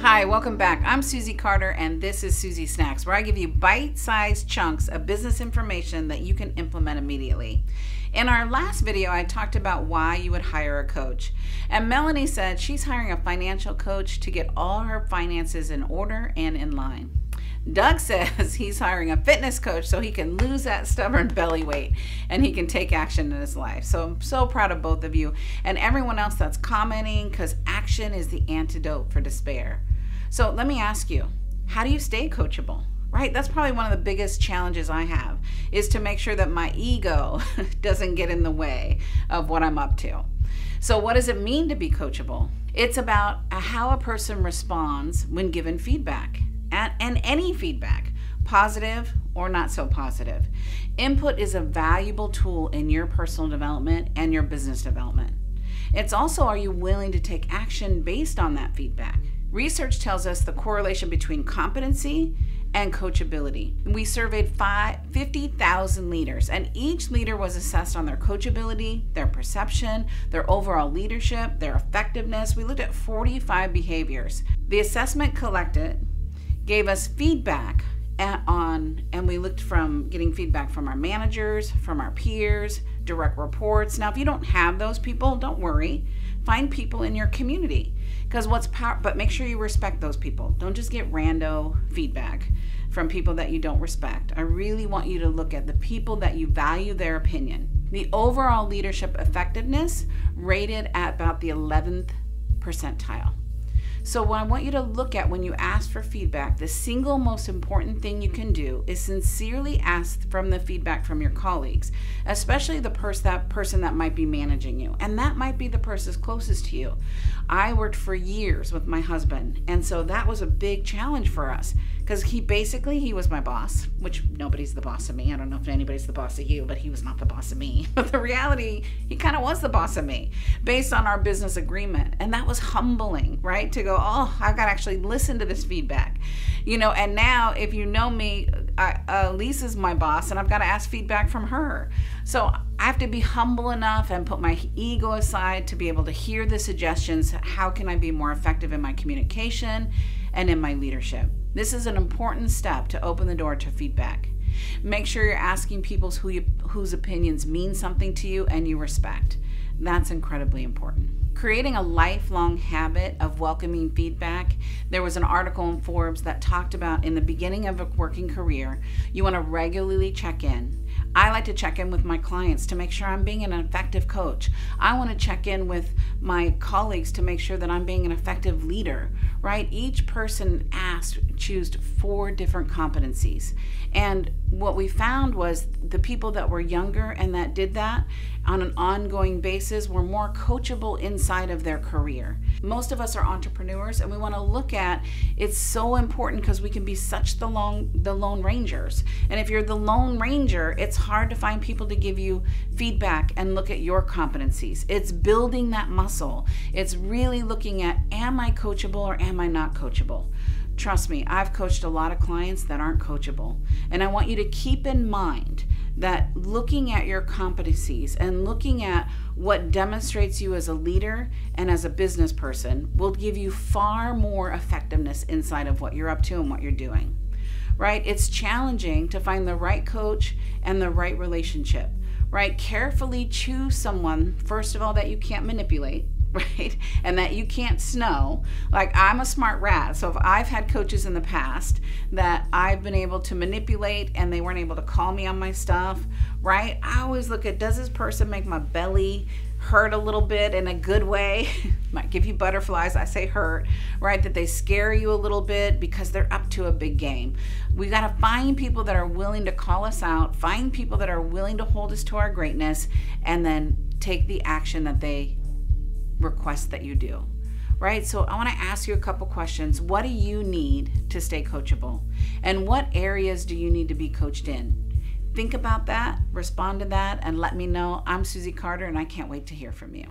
Hi, welcome back. I'm Susie Carter, and this is Susie Snacks, where I give you bite-sized chunks of business information that you can implement immediately. In our last video, I talked about why you would hire a coach. And Melanie said she's hiring a financial coach to get all her finances in order and in line. Doug says he's hiring a fitness coach so he can lose that stubborn belly weight and he can take action in his life. So I'm so proud of both of you and everyone else that's commenting, because action is the antidote for despair. So let me ask you, how do you stay coachable? Right? That's probably one of the biggest challenges I have, is to make sure that my ego doesn't get in the way of what I'm up to. So what does it mean to be coachable? It's about how a person responds when given feedback. And any feedback, positive or not so positive. Input is a valuable tool in your personal development and your business development. It's also, are you willing to take action based on that feedback? Research tells us the correlation between competency and coachability. We surveyed 50,000 leaders, and each leader was assessed on their coachability, their perception, their overall leadership, their effectiveness. We looked at 45 behaviors. The assessment collected gave us feedback and we looked from getting feedback from our managers, from our peers, direct reports. Now, if you don't have those people, don't worry. Find people in your community, because but make sure you respect those people. Don't just get rando feedback from people that you don't respect. I really want you to look at the people that you value their opinion. The overall leadership effectiveness rated at about the 11th percentile. So what I want you to look at when you ask for feedback, the single most important thing you can do is sincerely ask from the feedback from your colleagues, especially that person that might be managing you. And that might be the person closest to you. I worked for years with my husband, and so that was a big challenge for us, because he was my boss, which nobody's the boss of me. I don't know if anybody's the boss of you, but he was not the boss of me. But the reality, he kind of was the boss of me based on our business agreement. And that was humbling, right? To go, oh, I've got to actually listen to this feedback. And now if you know me, Lisa's my boss, and I've got to ask feedback from her. So I have to be humble enough and put my ego aside to be able to hear the suggestions. How can I be more effective in my communication and in my leadership? This is an important step to open the door to feedback. Make sure you're asking people whose opinions mean something to you and you respect. That's incredibly important. Creating a lifelong habit of welcoming feedback. There was an article in Forbes that talked about, in the beginning of a working career, you want to regularly check in. I like to check in with my clients to make sure I'm being an effective coach. I want to check in with my colleagues to make sure that I'm being an effective leader, right? Each person chose 4 different competencies. And what we found was the people that were younger and that did that on an ongoing basis were more coachable inside of their career. Most of us are entrepreneurs, and we want to look at, it's so important because we can be such the lone rangers. And if you're the lone ranger, it's hard to find people to give you feedback and look at your competencies. It's building that muscle. It's really looking at, am I coachable or am I not coachable? Trust me, I've coached a lot of clients that aren't coachable. And I want you to keep in mind that looking at your competencies and looking at what demonstrates you as a leader and as a business person will give you far more effectiveness inside of what you're up to and what you're doing, right? It's challenging to find the right coach and the right relationship, right? Carefully choose someone, first of all, that you can't manipulate, right? And that you can't snow. Like, I'm a smart rat. So if I've had coaches in the past that I've been able to manipulate and they weren't able to call me on my stuff, right? I always look at, does this person make my belly hurt a little bit in a good way? Might give you butterflies. I say hurt, right? That they scare you a little bit because they're up to a big game. We got to find people that are willing to call us out, find people that are willing to hold us to our greatness, and then take the action that they request that you do, right? So I want to ask you a couple questions. What do you need to stay coachable? And what areas do you need to be coached in? Think about that, respond to that, and let me know. I'm Susie Carter, and I can't wait to hear from you.